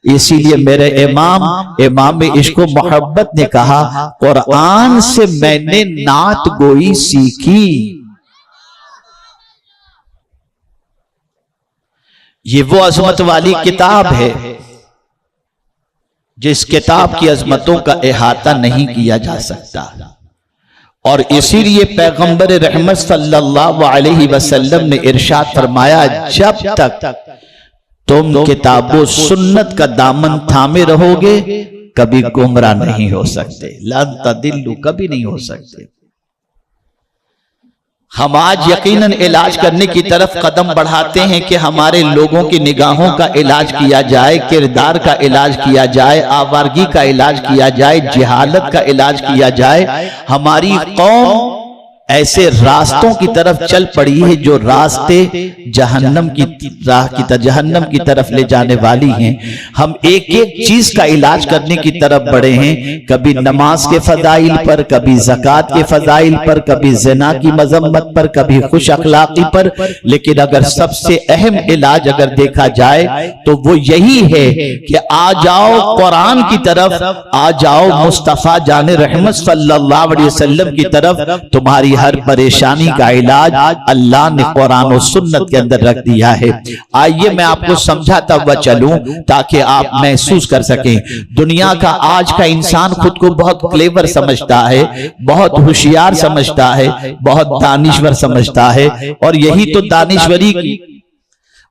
इसीलिए मेरे इमाम इश्क व मोहब्बत ने कहा, कुरान से मैंने नात गोई सीखी। ये वो अजमत वाली किताब है जिस किताब की अजमतों का इहाता नहीं किया जा सकता। और इसीलिए पैगंबर रहमत सल्लल्लाहु अलैहि वसल्लम ने इरशाद फरमाया, जब तक तुम किताबो सुन्नत का दामन थामे रहोगे कभी गुमराह नहीं हो सकते, लन तदिल्लु, कभी नहीं हो सकते। हम आज यकीनन इलाज करने की तरफ कदम बढ़ाते हैं कि हमारे लोगों की निगाहों का इलाज किया जाए, किरदार का इलाज किया जाए, आवारगी का इलाज किया जाए, जहालत का इलाज किया जाए। हमारी कौम ऐसे रास्तों की तरफ चल पड़ी है जो रास्ते जहन्नम की राह की जहन्नम की तरफ ले जाने वाली हैं। हम एक एक चीज का इलाज करने की तरफ बढ़े हैं, कभी नमाज के फजाइल पर, कभी ज़कात के फजाइल पर, कभी ज़िना की मजम्मत पर, कभी खुश अखलाकी पर। लेकिन अगर सबसे अहम इलाज अगर देखा जाए तो वो यही है कि आ जाओ कुरान की तरफ, आ जाओ मुस्तफा जाने रहमत सल्लल्लाहु अलैहि वसल्लम की तरफ। तुम्हारी हर परेशानी का इलाज अल्लाह ने कुरान और सुन्नत के अंदर रख दिया है। आइए मैं आपको समझाता हुआ चलूं ताकि आप महसूस कर सकें। दुनिया का आज का इंसान खुद को बहुत क्लेवर समझता है, बहुत होशियार समझता है, बहुत दानिश्वर समझता है। और यही तो दानिश्वरी की,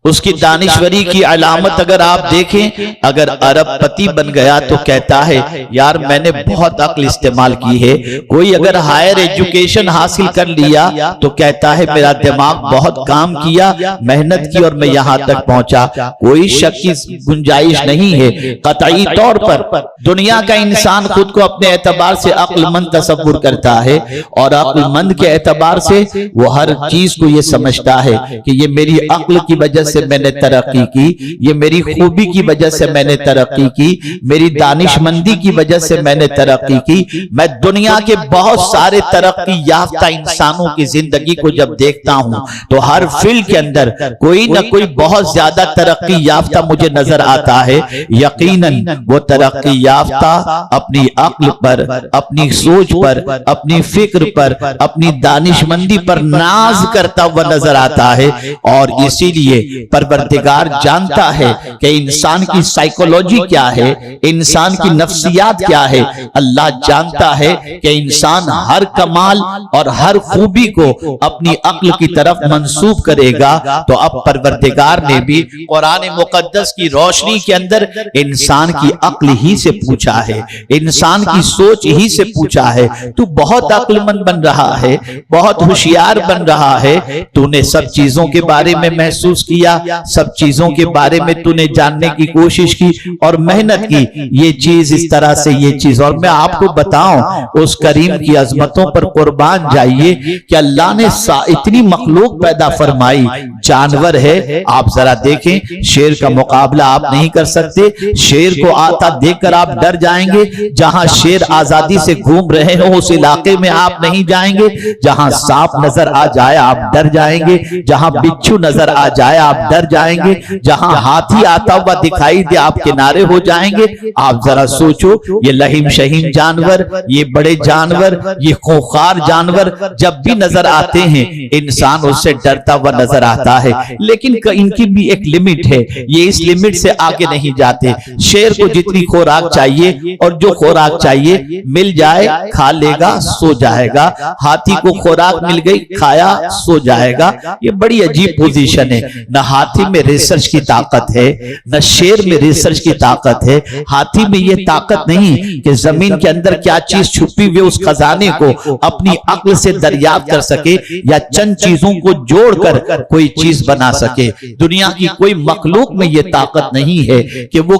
उसकी दानिश्वरी की अलामत अगर आप देखें, अगर अरबपति बन गया तो कहता है यार मैंने बहुत अक्ल इस्तेमाल की है। कोई अगर हायर एजुकेशन हासिल कर लिया तो कहता है मेरा दिमाग बहुत काम किया, मेहनत की और मैं यहां तक पहुंचा। कोई शक की गुंजाइश नहीं है। कतई तौर पर दुनिया का इंसान खुद को अपने एतबार से अक्लमंद तसव्वुर करता है और अक्लमंद के एतबार से वो हर चीज को ये समझता है कि ये मेरी अक्ल की वजह से मैंने तरक्की की, ये मेरी खूबी की वजह से मैंने तरक्की की, मेरी दानिशमंदी की वजह से मैंने तरक्की की। मैं दुनिया के बहुत सारे तरक्की याफ्ता इंसानों की जिंदगी को जब देखता हूं तो हर फील्ड के अंदर कोई ना कोई बहुत ज्यादा तरक्की याफ्ता मुझे नजर आता है। यकीनन वो तरक्की याफ्ता अपनी अक्ल पर, अपनी सोच पर, अपनी फिक्र पर, अपनी दानिशमंदी पर नाज करता हुआ नजर आता है। और इसीलिए परवरदिगार जानता है कि इंसान की साइकोलॉजी क्या है, इंसान की नफ्सियात क्या है। अल्लाह जानता है कि इंसान हर कमाल और हर खूबी को अपनी अक्ल की तरफ मंसूब करेगा। तो अब परवरदिगार ने भी कुरान मुकद्दस की रोशनी के अंदर इंसान की अक्ल ही से पूछा है, इंसान की सोच ही से पूछा है, तू बहुत अक्लमंद बन रहा है, बहुत होशियार बन रहा है, तूने सब चीजों के बारे में महसूस किया, सब चीजों के बारे में तूने जानने की कोशिश की और मेहनत की, ये चीज इस तरह से, ये चीज। और मैं आपको बताऊं उस करीम की अजमतों पर कुर्बान जाइए कि अल्लाह ने इतनी मखलूक पैदा फरमाई। जानवर है, आप जरा देखें, शेर का मुकाबला आप नहीं कर सकते। शेर को आता देखकर आप डर जाएंगे। जहां शेर आजादी से घूम रहे हो उस इलाके में आप नहीं जाएंगे। जहां सांप नजर आ जाए आप डर जाएंगे, जहां बिच्छू नजर आ जाए आप डर जाएंगे, जहां हाथी आता हुआ दिखाई दे आप किनारे हो जाएंगे। आप जरा सोचो, ये लहीम शहीम जानवर, ये बड़े जानवर, ये खूंखार जानवर जब भी नजर आते हैं इंसान उससे डरता हुआ नजर आता है। लेकिन इनकी भी एक लिमिट है, ये इस लिमिट से आगे नहीं जाते। शेर को जितनी खुराक चाहिए और जो खुराक चाहिए मिल जाए खा लेगा, सो जाएगा। हाथी को खुराक मिल गई, खाया, सो जाएगा। ये बड़ी अजीब पोजीशन है। न हाथी में रिसर्च की ताकत है, न शेर में रिसर्च की ताकत है। हाथी में ये ताकत नहीं कि जमीन के अंदर क्या चीज छुपी हुई उस खजाने को अपनी अक्ल से दरियाफ्त कर सके या चंद चीजों को जोड़कर कोई चीज बना सके। दुनिया की कोई मखलूक में ये ताकत नहीं है कि वो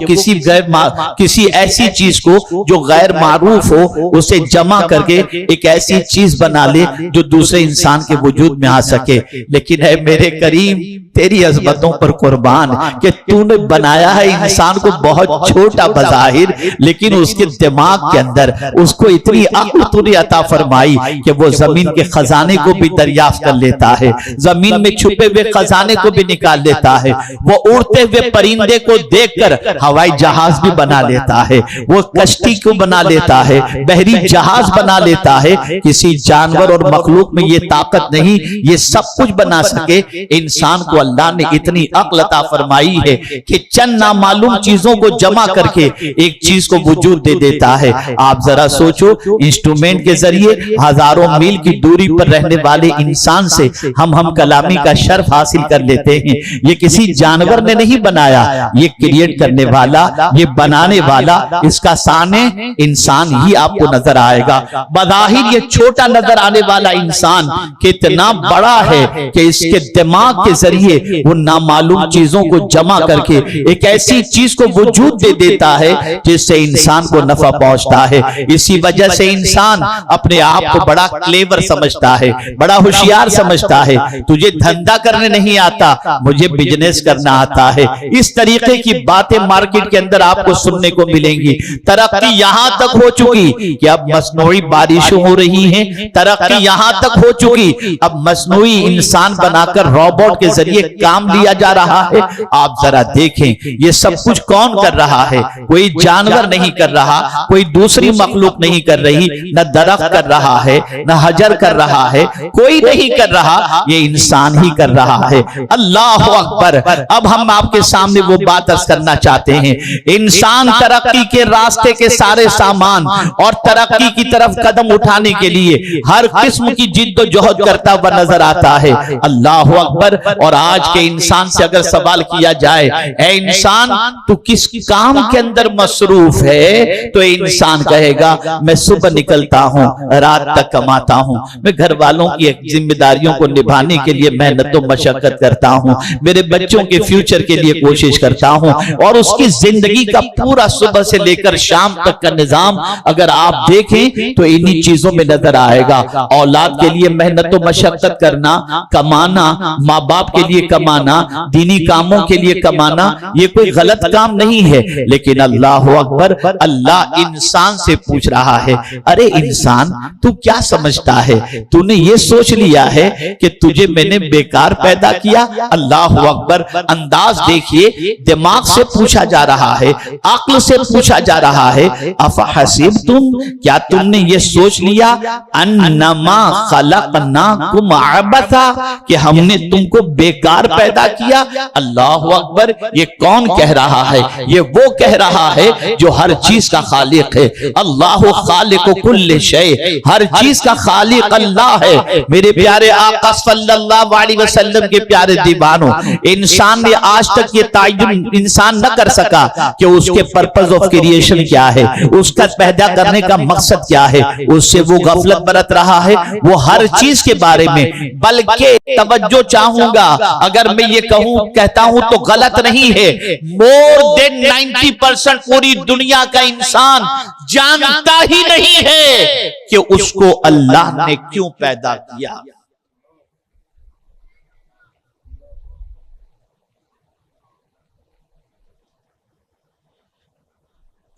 किसी ऐसी चीज को जो गैर मारूफ हो उसे जमा करके एक ऐसी चीज बना ले जो दूसरे इंसान के वजूद में आ सके। लेकिन है मेरे करीम, तेरी अजमतों पर कुर्बान कि तूने बनाया है इंसान को बहुत छोटा बज़ाहिर, लेकिन उसके दिमाग के अंदर उसको इतनी अक्ल तूने अता फरमाई कि वो जमीन के खजाने को भी दरियाफ्त कर लेता है, जमीन में छुपे हुए खजाने को भी निकाल लेता है, वो उड़ते हुए परिंदे को देखकर हवाई जहाज भी बना लेता है, वो कश्ती को बना लेता है, बहरी जहाज बना लेता है। किसी जानवर और मखलूक में ये ताकत नहीं, ये सब कुछ बना सके। इंसान को अल्लाह ने इतनी अक्ल अता फरमाई है कि चंद नामालूम चीजों को जमा करके एक चीज को वजूद दे देता है। आप जरा सोचो, इंस्ट्रूमेंट के जरिए हजारों मील की दूरी पर रहने वाले इंसान से हम कलामी का शर्फ हासिल कर लेते हैं। ये किसी जानवर ने नहीं बनाया, ये क्रिएट करने वाला, ये बनाने वाला, इसका साने इंसान ही आपको नजर आएगा। बज़ाहिर ये छोटा नजर आने वाला इंसान कितना बड़ा है कि इसके दिमाग के जरिए वो नामालूम चीजों को जमा करके एक ऐसी चीज को वजूद दे देता है जिससे इंसान को नफा पहुंचता है। इसी वजह से इंसान अपने आप को बड़ा क्लेवर समझता है, बड़ा होशियार समझता है। तुझे धंधा करने नहीं आता, मुझे बिजनेस करना आता है। इस तरीके की बातें मार्केट के अंदर आपको सुनने को मिलेंगी। तरक्की यहां तक हो चुकी कि अब मसनूई बारिशें हो रही हैं, तरक्की यहां तक हो चुकी अब मसनूई इंसान बनाकर रोबोट के जरिए काम लिया जा रहा है। आप जरा देखें, ये सब कुछ कौन कर रहा है? कोई जानवर नहीं कर रहा, कोई दूसरी मखलूक नहीं कर रही, न दरख्त कर रहा है, न हजर कर रहा है, कोई नहीं कर रहा, ये इंसान ही कर रहा है। अल्लाह अकबर। अब हम आपके सामने वो बात अर्ज करना चाहते हैं। इंसान तरक्की के रास्ते के सारे सामान और तरक्की की तरफ कदम उठाने के लिए हर किस्म की जिद्दोजहद करता हुआ नजर आता है। अल्लाह अकबर। और आज के इंसान से अगर सवाल किया जाए, ऐ इंसान तू किस काम के अंदर मसरूफ है, तो इंसान कहेगा मैं सुबह निकलता हूँ, रात तक कमाता हूँ, मैं घर वालों की जिम्मेदारियों को निभाने के लिए मेहनत और मशक्कत करता हूँ, मेरे बच्चों के फ्यूचर के लिए कोशिश करता हूँ। और उसकी जिंदगी का पूरा सुबह से लेकर शाम तक का निजाम अगर आप देखें तो इन्हीं चीजों में नजर आएगा। औलाद के लिए मेहनत और मशक्कत करना, कमाना, माँ बाप के लिए कमाना, दीनी कामों के लिए कमाना, ये कोई गलत काम नहीं है। लेकिन अल्लाह अकबर, अल्लाह इंसान से पूछ रहा है, अरे इंसान तू क्या समझता है? तूने ये सोच लिया है कि तुझे मैंने बेकार पैदा किया? अल्लाह अकबर। अंदाज देखिए, दिमाग से पूछा जा रहा है, अक्ल से पूछा जा रहा है। अफहसीब तुम, क्या तुमने ये सोच लिया अन्नमा खलकनाकुम अबसा, कि हमने तुमको बेकार पैदा किया? अल्लाह अकबर। ये कौन कह रहा है? ये वो कह रहा है जो हर चीज का खालिक है। अल्लाह खालिक कुल्ल शै, हर चीज का खालिक अल्लाह है। मेरे प्यारे आका सल्लल्लाहु अलैहि वसल्लम के प्यारे दीवानों, इंसान ने आज तक ये तायुन इंसान न कर सका कि उसके पर्पस ऑफ क्रिएशन क्या है, उसका पैदा करने का मकसद क्या है। उससे वो गफलत बरत रहा है, वो हर चीज के बारे में। बल्कि तवज्जो चाहूंगा, अगर मैं ये कहता हूं तो गलत नहीं है, मोर देन 90% पूरी दुनिया का इंसान जानता ही नहीं है कि उसको अल्लाह ने क्यों पैदा किया।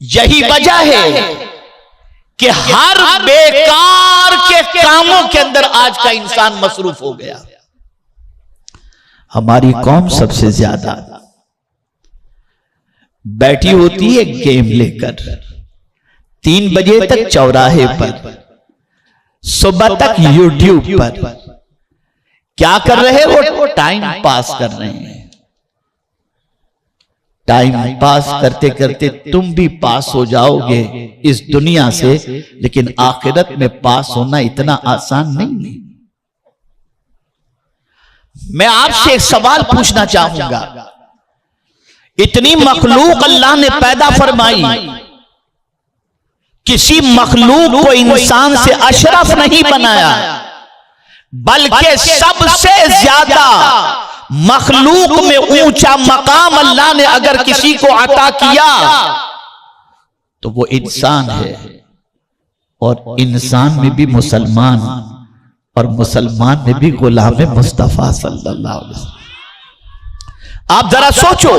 यही वजह है कि हर बेकार के कामों के अंदर आज का इंसान मसरूफ हो गया। हमारी कौम सबसे ज्यादा बैठी होती है गेम लेकर, 3 बजे तक चौराहे पर, सुबह तक यूट्यूब पर क्या कर रहे हो? टाइम पास कर रहे हैं। टाइम पास करते करते तुम भी पास हो जाओगे इस दुनिया से, लेकिन आखिरत में पास होना इतना आसान नहीं है। मैं आपसे एक सवाल पूछना चाहूंगा, इतनी मखलूक अल्लाह ने पैदा फरमाई, किसी मखलूक को इंसान से अशरफ नहीं बनाया, बल्कि सबसे ज्यादा मखलूक में ऊंचा मकाम अल्लाह ने अगर किसी को अता किया तो वो इंसान है। और इंसान में भी मुसलमान, और मुसलमान में भी गुलाम मुस्तफा सल्लल्लाहु अलैहि वसल्लम। आप जरा सोचो,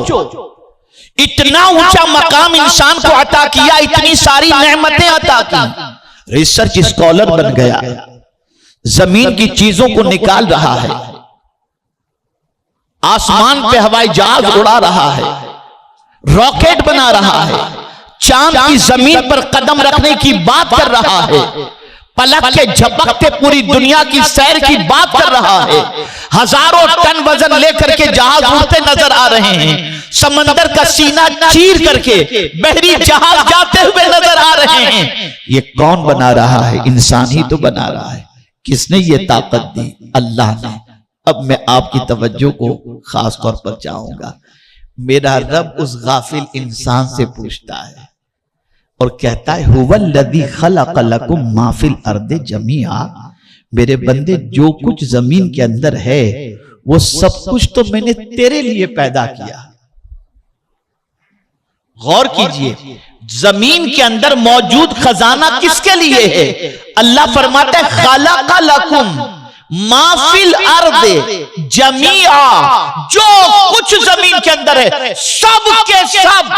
इतना ऊंचा मकाम इंसान को अता किया, इतनी सारी नेमतें अता की, रिसर्च स्कॉलर बन गया, जमीन की चीजों को निकाल रहा है, आसमान पे हवाई जहाज उड़ा रहा है, रॉकेट बना रहा है, चांद की जमीन पर कदम रखने की बात कर रहा है, पलक के झपकते पूरी दुनिया की सैर की बात कर रहा है, हजारों टन वजन लेकर के जहाज उड़ते नजर आ रहे हैं, समंदर का सीना चीर करके बहरी जहाज जाते हुए नजर आ रहे हैं। ये कौन बना रहा है? इंसान ही तो बना रहा है। किसने ये ताकत दी? अल्लाह ने। अब मैं आपकी तवज्जो को खास तौर पर चाहूंगा। मेरा रब उस गाफिल इंसान से पूछता है और कहता है, हुवल्लज़ी खलक़ लकुम मा फिल अर्दि जमीआ, मेरे बंदे जो कुछ जमीन के अंदर है वो सब कुछ तो मैंने तेरे लिए पैदा किया। गौर कीजिए, जमीन के अंदर मौजूद खजाना किसके लिए है? अल्लाह फरमाता है, खलक़ लकुम मा फिल अर्दि जमीआ, जो कुछ जमीन के अंदर है सब के सब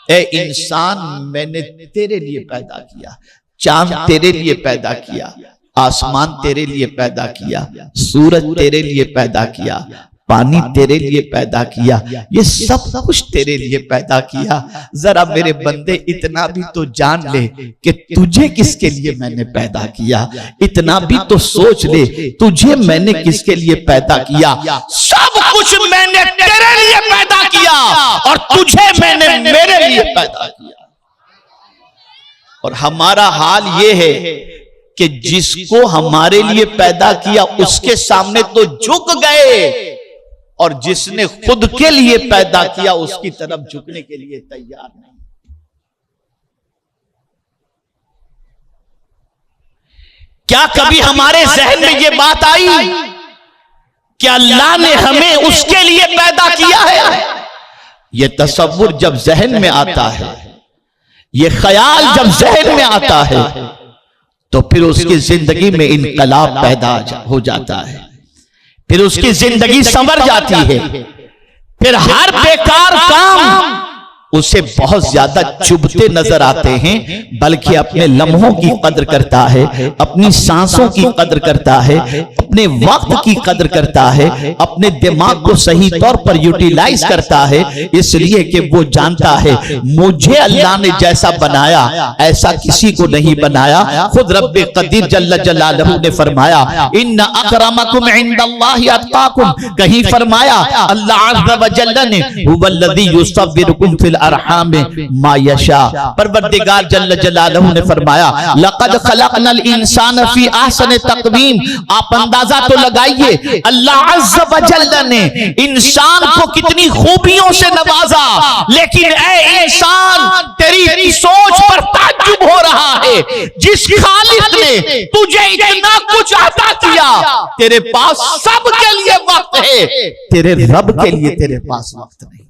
ए इंसान मैंने तेरे लिए पैदा किया। चांद तेरे लिए पैदा किया, आसमान तेरे लिए पैदा किया, सूरज तेरे लिए पैदा किया, पानी तेरे लिए पैदा किया, ये सब कुछ तेरे लिए पैदा किया। जरा मेरे बंदे इतना भी तो जान ले कि तुझे किसके लिए मैंने पैदा किया, इतना भी तो सोच ले तुझे मैंने किसके लिए पैदा किया। सब कुछ मैंने तेरे लिए पैदा किया और तुझे मैंने मेरे लिए पैदा किया। और हमारा हाल ये है कि जिसको हमारे लिए पैदा किया उसके सामने तो झुक गए, और जिसने खुद के लिए पैदा किया उसकी तरफ झुकने के लिए तैयार नहीं। क्या कभी हमारे जहन में यह बात आई कि अल्लाह ने हमें उसके लिए पैदा किया है? यह तसव्वुर जब जहन में आता है, यह ख्याल जब जहन में आता है, तो फिर उसकी जिंदगी में इनकलाब पैदा हो जाता है, फिर उसकी जिंदगी संवर जाती है, फिर हर बेकार काम उसे बहुत ज्यादा चुभते नजर आते हैं, बल्कि अपने लम्हों की कदर करता है, अपनी सांसों की कदर करता है, अपने वक्त की कदर करता है, अपने दिमाग को सही तौर पर यूटिलाइज करता है, इसलिए कि वो जानता है मुझे अल्लाह ने जैसा बनाया ऐसा किसी को नहीं बनाया। खुद रब्बे कदीर जल्ल जलालहू ने फरमाया, इन्ना अकरमकुम इंदल्लाहि अत्काकुम, कहीं फरमाया अल्लाह अज़्ज़ व जल्ल ने हुवल्लज़ी युसव्विरुकुम फिल अरहाम मा यशा, परवरदिगार जल्ल जलालहू ने फरमाया, लक़द खलक़नल इंसान फी अहसनि तक़वीम। आप अंदाजा तो लगाइए अल्लाह अज़्ज़ व जल्ल ने इंसान को कितनी खूबियों से नवाजा, लेकिन ऐ इंसान तेरी सोच पर ताज्जुब हो रहा है, जिस खालिक ने तुझे इतना कुछ अता किया, तेरे पास सबके लिए वक्त है, तेरे रब के लिए तेरे पास वक्त नहीं।